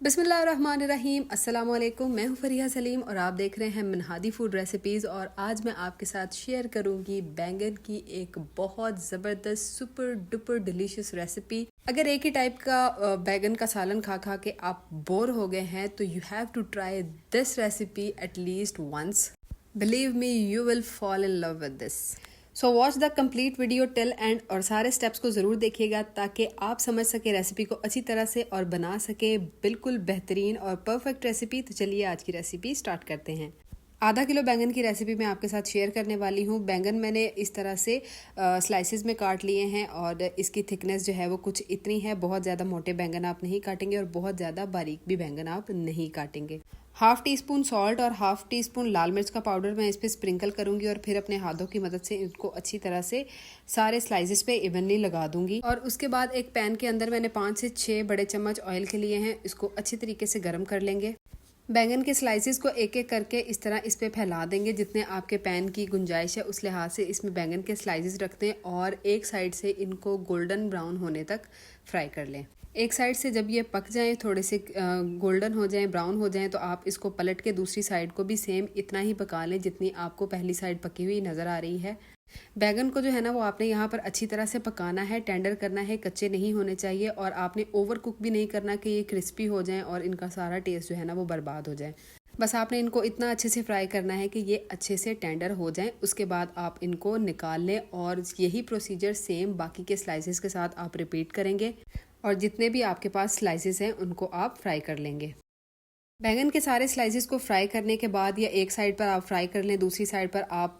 बिस्मिल्लाहिर्रहमानिर्रहीम। अस्सलाम वालेकुम। मैं हूँ फरिया सलीम और आप देख रहे हैं मिनहादी फूड रेसिपीज़। और आज मैं आपके साथ शेयर करूँगी बैंगन की एक बहुत ज़बरदस्त सुपर डुपर डिलीशियस रेसिपी। अगर एक ही टाइप का बैंगन का सालन खा खा के आप बोर हो गए हैं तो you have to try this recipe at least once. Believe me, you will fall in love with this. So watch the complete video till end और सारे स्टेप्स को ज़रूर देखिएगा ताकि आप समझ सके रेसिपी को अच्छी तरह से और बना सके बिल्कुल बेहतरीन और परफेक्ट रेसिपी। तो चलिए आज की रेसिपी स्टार्ट करते हैं। आधा किलो बैंगन की रेसिपी मैं आपके साथ शेयर करने वाली हूँ। बैंगन मैंने इस तरह से स्लाइसेस में काट लिए हैं और इसकी थिकनेस जो है वो कुछ इतनी है। बहुत ज़्यादा मोटे बैंगन आप नहीं काटेंगे और बहुत ज़्यादा बारीक भी बैंगन आप नहीं काटेंगे। हाफ टी स्पून सॉल्ट और हाफ टी स्पून लाल मिर्च का पाउडर मैं इस पर स्प्रिंकल करूंगी और फिर अपने हाथों की मदद से इनको अच्छी तरह से सारे स्लाइसेस पे इवनली लगा दूंगी। और उसके बाद एक पैन के अंदर मैंने 5 से 6 बड़े चम्मच ऑयल के लिए हैं। इसको अच्छी तरीके से गर्म कर लेंगे। बैंगन के स्लाइसेस को एक एक करके इस तरह इस पे फैला देंगे। जितने आपके पैन की गुंजाइश है उस लिहाज से इसमें बैंगन के स्लाइसेस रखते हैं और एक साइड से इनको गोल्डन ब्राउन होने तक फ्राई कर लें। एक साइड से जब ये पक जाएं, थोड़े से गोल्डन हो जाएं, ब्राउन हो जाएं, तो आप इसको पलट के दूसरी साइड को भी सेम इतना ही पका लें जितनी आपको पहली साइड पकी हुई नज़र आ रही है। बैंगन को जो है ना वो आपने यहाँ पर अच्छी तरह से पकाना है, टेंडर करना है, कच्चे नहीं होने चाहिए और आपने ओवर कुक भी नहीं करना कि ये क्रिस्पी हो जाएं और इनका सारा टेस्ट जो है ना वो बर्बाद हो जाए। बस आपने इनको इतना अच्छे से फ्राई करना है कि ये अच्छे से टेंडर हो जाएं। उसके बाद आप इनको निकाल लें और यही प्रोसीजर सेम बाकी के स्लाइसेस के साथ आप रिपीट करेंगे और जितने भी आपके पास स्लाइसेस हैं उनको आप फ्राई कर लेंगे। बैंगन के सारे स्लाइसेस को फ्राई करने के बाद या एक साइड पर आप फ्राई कर लें, दूसरी साइड पर आप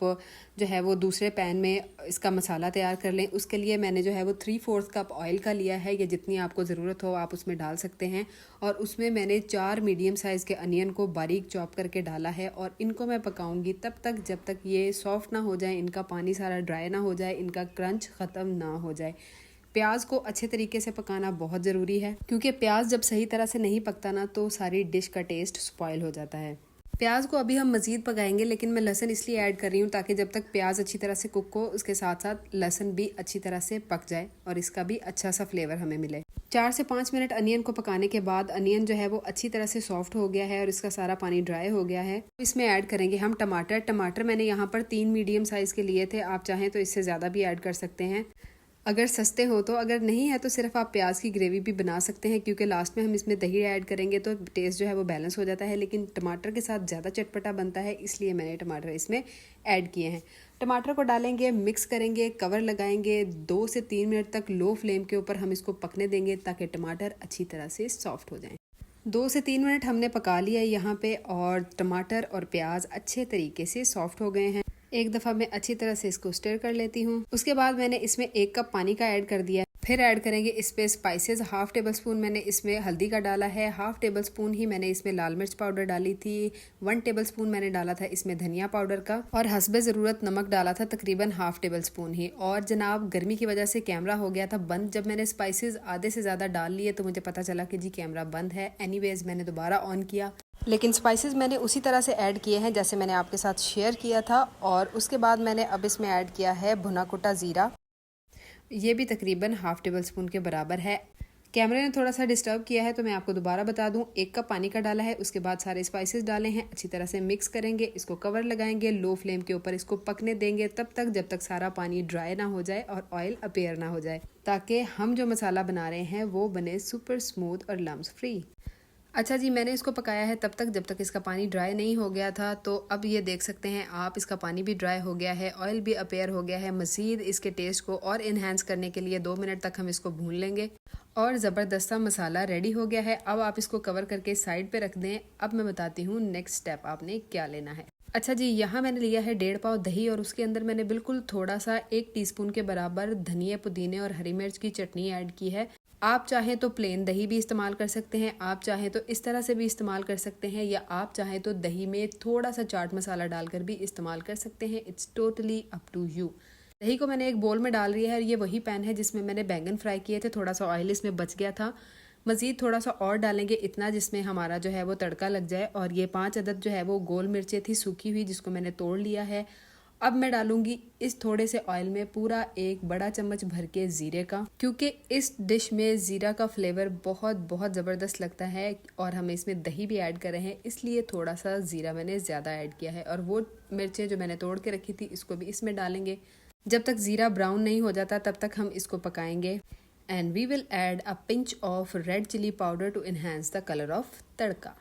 जो है वो दूसरे पैन में इसका मसाला तैयार कर लें। उसके लिए मैंने जो है वो 3/4 कप ऑयल का लिया है। या जितनी आपको ज़रूरत हो आप उसमें डाल सकते हैं। और उसमें मैंने 4 मीडियम साइज़ के अनियन को बारीक चॉप करके डाला है और इनको मैं पकाऊंगी तब तक जब तक ये सॉफ्ट ना हो जाए, इनका पानी सारा ड्राई ना हो जाए, इनका क्रंच ख़त्म ना हो जाए। प्याज को अच्छे तरीके से पकाना बहुत ज़रूरी है क्योंकि प्याज जब सही तरह से नहीं पकता ना तो सारी डिश का टेस्ट स्पॉइल हो जाता है। प्याज को अभी हम मज़ीद पकाएंगे लेकिन मैं लहसुन इसलिए ऐड कर रही हूँ ताकि जब तक प्याज अच्छी तरह से कुक हो उसके साथ साथ लहसुन भी अच्छी तरह से पक जाए और इसका भी अच्छा सा फ्लेवर हमें मिले। 4 से 5 मिनट अनियन को पकाने के बाद अनियन जो है वो अच्छी तरह से सॉफ्ट हो गया है और इसका सारा पानी ड्राई हो गया है। इसमें ऐड करेंगे हम टमाटर मैंने यहाँ पर 3 मीडियम साइज़ के लिए थे। आप चाहें तो इससे ज़्यादा भी ऐड कर सकते हैं अगर सस्ते हो तो। अगर नहीं है तो सिर्फ आप प्याज की ग्रेवी भी बना सकते हैं क्योंकि लास्ट में हम इसमें दही ऐड करेंगे तो टेस्ट जो है वो बैलेंस हो जाता है। लेकिन टमाटर के साथ ज़्यादा चटपटा बनता है इसलिए मैंने टमाटर इसमें ऐड किए हैं। टमाटर को डालेंगे, मिक्स करेंगे, कवर लगाएंगे। 2 से 3 मिनट तक लो फ्लेम के ऊपर हम इसको पकने देंगे ताकि टमाटर अच्छी तरह से सॉफ्ट हो जाएं। 2 से 3 मिनट हमने पका लिया है यहाँ पे और टमाटर और प्याज अच्छे तरीके से सॉफ्ट हो गए हैं। एक दफ़ा मैं अच्छी तरह से इसको स्टर कर लेती हूँ। उसके बाद मैंने इसमें 1 कप पानी का ऐड कर दिया। फिर ऐड करेंगे इस पे स्पाइसेस। हाफ टेबल स्पून मैंने इसमें हल्दी का डाला है, हाफ टेबल स्पून ही मैंने इसमें लाल मिर्च पाउडर डाली थी, 1 टेबल स्पून मैंने डाला था इसमें धनिया पाउडर का और हस्बे ज़रूरत नमक डाला था तकरीबन हाफ टेबल स्पून ही। और जनाब गर्मी की वजह से कैमरा हो गया था बंद। जब मैंने स्पाइसेस आधे से ज़्यादा डाल लिए तो मुझे पता चला कि जी कैमरा बंद है। एनीवेज मैंने दोबारा ऑन किया लेकिन स्पाइसेस मैंने उसी तरह से ऐड किए हैं जैसे मैंने आपके साथ शेयर किया था। और उसके बाद मैंने अब इसमें ऐड किया है भुना कुटा ज़ीरा। ये भी तकरीबन हाफ टेबल स्पून के बराबर है। कैमरे ने थोड़ा सा डिस्टर्ब किया है तो मैं आपको दोबारा बता दूं। 1 कप पानी का डाला है, उसके बाद सारे स्पाइसेस डाले हैं, अच्छी तरह से मिक्स करेंगे, इसको कवर लगाएंगे, लो फ्लेम के ऊपर इसको पकने देंगे तब तक जब तक सारा पानी ड्राई ना हो जाए और ऑयल अपेयर ना हो जाए ताकि हम जो मसाला बना रहे हैं वो बने सुपर स्मूथ और लम्स फ्री। अच्छा जी, मैंने इसको पकाया है तब तक जब तक इसका पानी ड्राई नहीं हो गया था। तो अब ये देख सकते हैं आप इसका पानी भी ड्राई हो गया है, ऑयल भी अपेयर हो गया है। मज़ीद इसके टेस्ट को और इन्हेंस करने के लिए 2 मिनट तक हम इसको भून लेंगे और ज़बरदस्त सा मसाला रेडी हो गया है। अब आप इसको कवर करके साइड पे रख दें। अब मैं बताती हूँ नेक्स्ट स्टेप आपने क्या लेना है। अच्छा जी, यहाँ मैंने लिया है 1.5 पाव दही और उसके अंदर मैंने बिल्कुल थोड़ा सा 1 टीस्पून के बराबर धनिया, पुदीने और हरी मिर्च की चटनी ऐड की है। आप चाहें तो प्लेन दही भी इस्तेमाल कर सकते हैं, आप चाहें तो इस तरह से भी इस्तेमाल कर सकते हैं या आप चाहें तो दही में थोड़ा सा चाट मसाला डालकर भी इस्तेमाल कर सकते हैं। It's totally up to you. दही को मैंने एक बोल में डाल दिया है और ये वही पैन है जिसमें मैंने बैंगन फ्राई किए थे। थोड़ा सा ऑयल इसमें बच गया था, मज़ीद थोड़ा सा और डालेंगे इतना जिसमें हमारा जो है वो तड़का लग जाए। और ये 5 अदद जो है वो गोल मिर्चें थी सूखी हुई जिसको मैंने तोड़ लिया है अब मैं डालूंगी इस थोड़े से ऑयल में पूरा 1 बड़ा चम्मच भर के जीरे का, क्योंकि इस डिश में जीरा का फ्लेवर बहुत बहुत ज़बरदस्त लगता है और हम इसमें दही भी ऐड कर रहे हैं, इसलिए थोड़ा सा जीरा मैंने ज़्यादा ऐड किया है। और वो मिर्चें जो मैंने तोड़ के रखी थी इसको भी इसमें डालेंगे। जब तक जीरा ब्राउन नहीं हो जाता तब तक हम इसको पकाएंगे। And we will add a pinch of red chili powder to enhance the colour of tadka.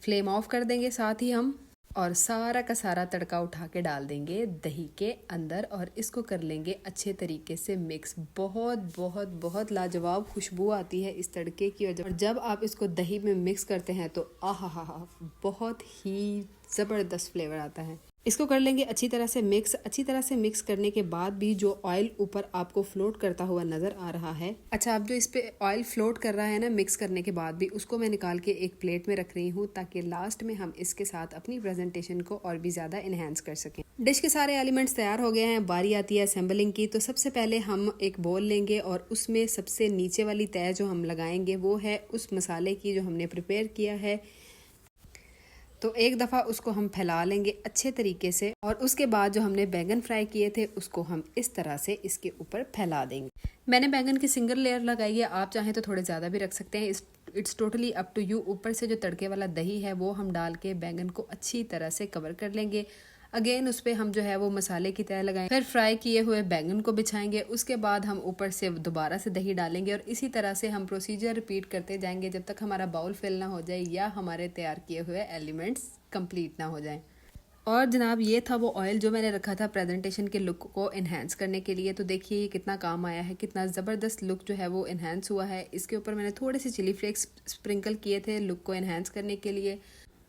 Flame off कर देंगे साथ ही हम, और सारा का सारा तड़का उठा के डाल देंगे दही के अंदर और इसको कर लेंगे अच्छे तरीके से मिक्स। बहुत बहुत बहुत लाजवाब खुशबू आती है इस तड़के की, और जब आप इसको दही में मिक्स करते हैं तो आहा हा हा, बहुत ही ज़बरदस्त फ्लेवर आता है। इसको कर लेंगे अच्छी तरह से मिक्स। अच्छी तरह से मिक्स करने के बाद भी जो ऑयल ऊपर आपको फ्लोट करता हुआ नजर आ रहा है, अच्छा अब जो इस पे ऑयल फ्लोट कर रहा है ना मिक्स करने के बाद भी, उसको मैं निकाल के एक प्लेट में रख रही हूँ ताकि लास्ट में हम इसके साथ अपनी प्रेजेंटेशन को और भी ज्यादा इनहेंस कर सकें। डिश के सारे एलिमेंट्स तैयार हो गए हैं, बारी आती है असेंबलिंग की। तो सबसे पहले हम एक बोल लेंगे और उसमें सबसे नीचे वाली तय जो हम लगाएंगे वो है उस मसाले की जो हमने प्रिपेयर किया है। तो एक दफ़ा उसको हम फैला लेंगे अच्छे तरीके से, और उसके बाद जो हमने बैंगन फ्राई किए थे उसको हम इस तरह से इसके ऊपर फैला देंगे। मैंने बैंगन की सिंगल लेयर लगाई है, आप चाहें तो थोड़े ज़्यादा भी रख सकते हैं। It's totally up to you. ऊपर से जो तड़के वाला दही है वो हम डाल के बैंगन को अच्छी तरह से कवर कर लेंगे। अगेन उस पर हम जो है वो मसाले की तह लगाएंगे, फिर फ्राई किए हुए बैंगन को बिछाएंगे। उसके बाद हम ऊपर से दोबारा से दही डालेंगे और इसी तरह से हम प्रोसीजर रिपीट करते जाएंगे जब तक हमारा बाउल फिल ना हो जाए या हमारे तैयार किए हुए एलिमेंट्स कंप्लीट ना हो जाए। और जनाब ये था वो ऑयल जो मैंने रखा था प्रेजेंटेशन के लुक को इन्हेंस करने के लिए। तो देखिए ये कितना काम आया है, कितना ज़बरदस्त लुक जो है वो इन्हेंस हुआ है। इसके ऊपर मैंने थोड़े से चिली फ्लेक्स स्प्रिंकल किए थे लुक को इन्हेंस करने के लिए,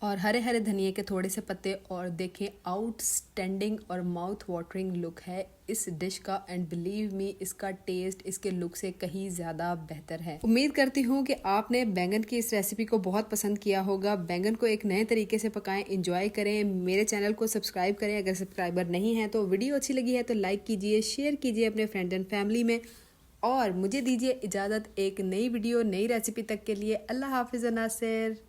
और हरे हरे धनिए के थोड़े से पत्ते। और देखें आउटस्टैंडिंग और माउथ वाटरिंग लुक है इस डिश का, एंड बिलीव मी इसका टेस्ट इसके लुक से कहीं ज़्यादा बेहतर है। उम्मीद करती हूँ कि आपने बैंगन की इस रेसिपी को बहुत पसंद किया होगा। बैंगन को एक नए तरीके से पकाएं, एंजॉय करें। मेरे चैनल को सब्सक्राइब करें अगर सब्सक्राइबर नहीं है तो। वीडियो अच्छी लगी है तो लाइक कीजिए, शेयर कीजिए अपने फ्रेंड एंड फैमिली में, और मुझे दीजिए इजाज़त एक नई वीडियो नई रेसिपी तक के लिए। अल्लाह हाफिज़ नासिर।